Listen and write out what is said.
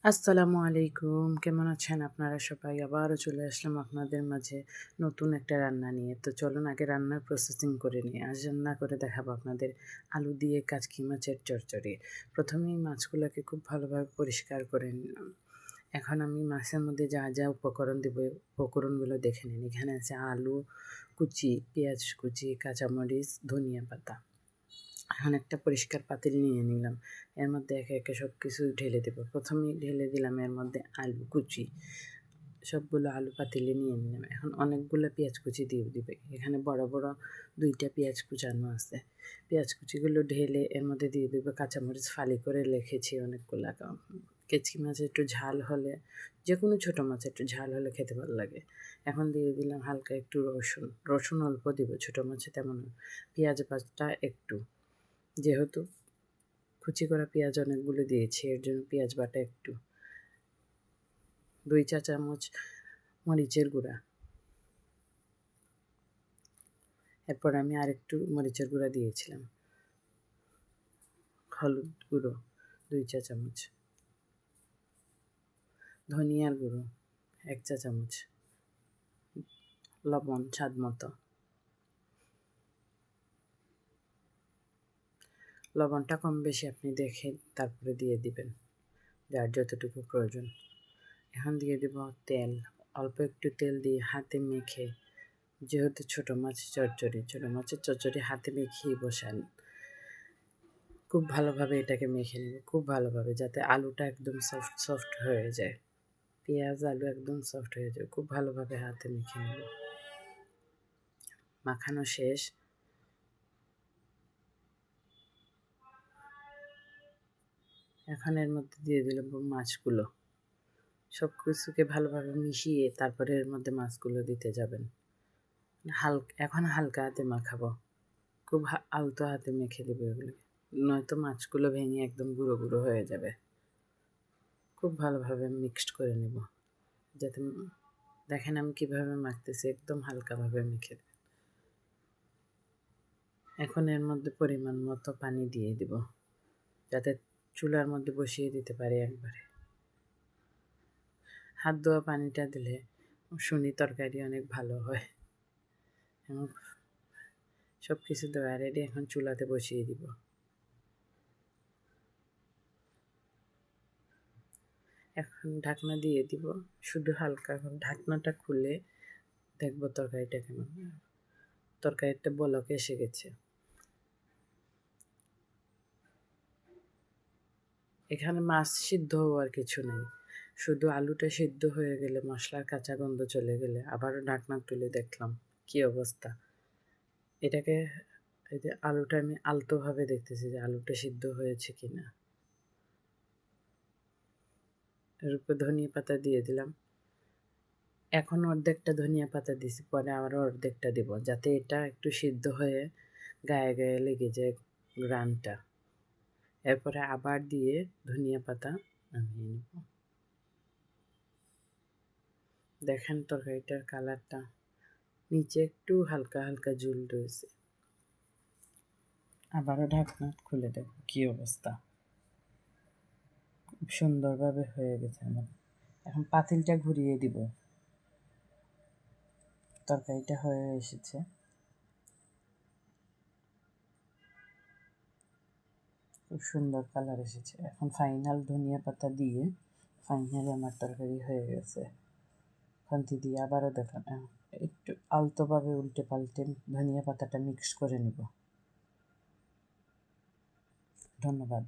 আসসালামু আলাইকুম, কেমন আছেন আপনারা সবাই? আবারও চলে আসলাম আপনাদের মাঝে নতুন একটা রান্না নিয়ে। তো চলুন আগে রান্নার প্রসেসিং করে নিই। আজ রান্না করে দেখাবো আপনাদের আলু দিয়ে কাচকি মাছের চচ্চড়ি। প্রথমেই মাছগুলোকে খুব ভালোভাবে পরিষ্কার করে নিলাম। এখন আমি মাছের মধ্যে যা যা উপকরণ দেবো, উপকরণগুলো দেখে নিন। এখানে আছে আলু কুচি, পেঁয়াজ কুচি, কাঁচামরিচ, ধনিয়া পাতা। এখন একটা পরিষ্কার পাতিল নিয়ে নিলাম। এর মধ্যে একে একে সব কিছু ঢেলে দেবো। প্রথমেই ঢেলে দিলাম এর মধ্যে আলু কুচি। সবগুলো আলু পাতিলে নিয়ে নিলাম। এখন অনেকগুলো পেঁয়াজ কুচি দিয়ে দিবে। এখানে বড় বড় 2টা পেঁয়াজ কুচানো আছে। পেঁয়াজ কুচিগুলো ঢেলে এর মধ্যে দিয়ে দেবো কাঁচামরিচ ফালি করে রেখেছি অনেকগুলো। কেচকি মাছ একটু ঝাল হলে, যে কোনো ছোটো মাছ একটু ঝাল হলে খেতে ভালো লাগে। এখন দিয়ে দিলাম হালকা একটু রসুন অল্প দিব, ছোটো মাছে তেমন। পেঁয়াজ বাটা একটু, যেহেতু কুচি করা পেঁয়াজ অনেকগুলো দিয়েছি, এর জন্য পেঁয়াজ বাটা একটু। 2 চা চামচ মরিচের গুঁড়া। এরপর আমি আরেকটু মরিচের গুঁড়া দিয়েছিলাম। হলুদ গুঁড়ো 2 চা চামচ, ধনিয়ার গুঁড়ো 1 চা চামচ, লবণ স্বাদ মতো। লবণটা কম বেশি আপনি দেখে তারপরে দিয়ে দিবেন, যার যতটুকু প্রয়োজন। এখন দিয়ে দেব তেল। অল্প একটু তেল দিয়ে হাতে মেখে, যেহেতু ছোটো মাছের চচ্চড়ি হাতে মেখেই বসান। খুব ভালোভাবে এটাকে মেখে নেব, খুব ভালোভাবে, যাতে আলুটা একদম সফট হয়ে যায়। পেঁয়াজ আলু একদম সফট হয়ে যায়, খুব ভালোভাবে হাতে মেখে নেব। মাখানো শেষ। এখন এর মধ্যে দিয়ে দিলাম মাছগুলো। সব কিছুকে ভালোভাবে মিশিয়ে তারপরে এর মধ্যে মাছগুলো দিতে যাবেন। এখন হালকা হাতে মাখাবো, খুব আলতো হাতে মেখে দেবে এগুলো, নয়তো মাছগুলো ভেঙে একদম গুঁড়ো গুঁড়ো হয়ে যাবে। খুব ভালোভাবে মিক্সড করে নেব, যাতে দেখেন আমি কীভাবে মাখতেছি, একদম হালকাভাবে মেখে দেব। এখন এর মধ্যে পরিমাণ মতো পানি দিয়ে দিব, যাতে চুলার মধ্যে বসিয়ে দিতে পারি একবারে। হাত ধোয়া পানিটা দিলে শুনি তরকারি অনেক ভালো হয়। এবং সব কিছু দেওয়া রেডি, এখন চুলাতে বসিয়ে দিব। এখন ঢাকনা দিয়ে দিব, শুধু হালকা। এখন ঢাকনাটা খুলে দেখব তরকারিটা কেমন। তরকারিটা বলক এসে গেছে। এখানে মাছ সিদ্ধ হওয়ার কিছু নেই, শুধু আলুটা সিদ্ধ হয়ে গেলে, মশলার কাঁচা গন্ধ চলে গেলে আবারও ঢাকনা তুলে দেখলাম কী অবস্থা। এটাকে, এই যে আলুটা আমি আলতোভাবে দেখতেছি যে আলুটা সিদ্ধ হয়েছে কি না। এর উপর ধনিয়া পাতা দিয়ে দিলাম। এখন অর্ধেকটা ধনিয়া পাতা দিছি, পরে আবারও অর্ধেকটা দিব, যাতে এটা একটু সিদ্ধ হয়ে গায়ে গায়ে লেগে যায় গ্রানটা। এরপরে আবার দিয়ে ধনিয়া পাতা নামিয়ে নেব। দেখেন তরকারিটার কালারটা, নিচে একটু হালকা হালকা ঝুল রয়েছে। আবারও ঢাকনা খুলে দেব, কী অবস্থা। খুব সুন্দরভাবে হয়ে গেছে আমার। এখন পাতিলটা ঘুরিয়ে দিব, তরকারিটা হয়ে এসেছে। খুব সুন্দর কালার এসেছে। এখন ফাইনাল ধনিয়া পাতা দিয়ে ফাইনালি আমার তরকারি হয়ে গেছে। খান্তি দিয়ে আবারও দেখেন, একটু আলতোভাবে উল্টে পাল্টে ধনিয়া পাতাটা মিক্স করে নেব। ধন্যবাদ।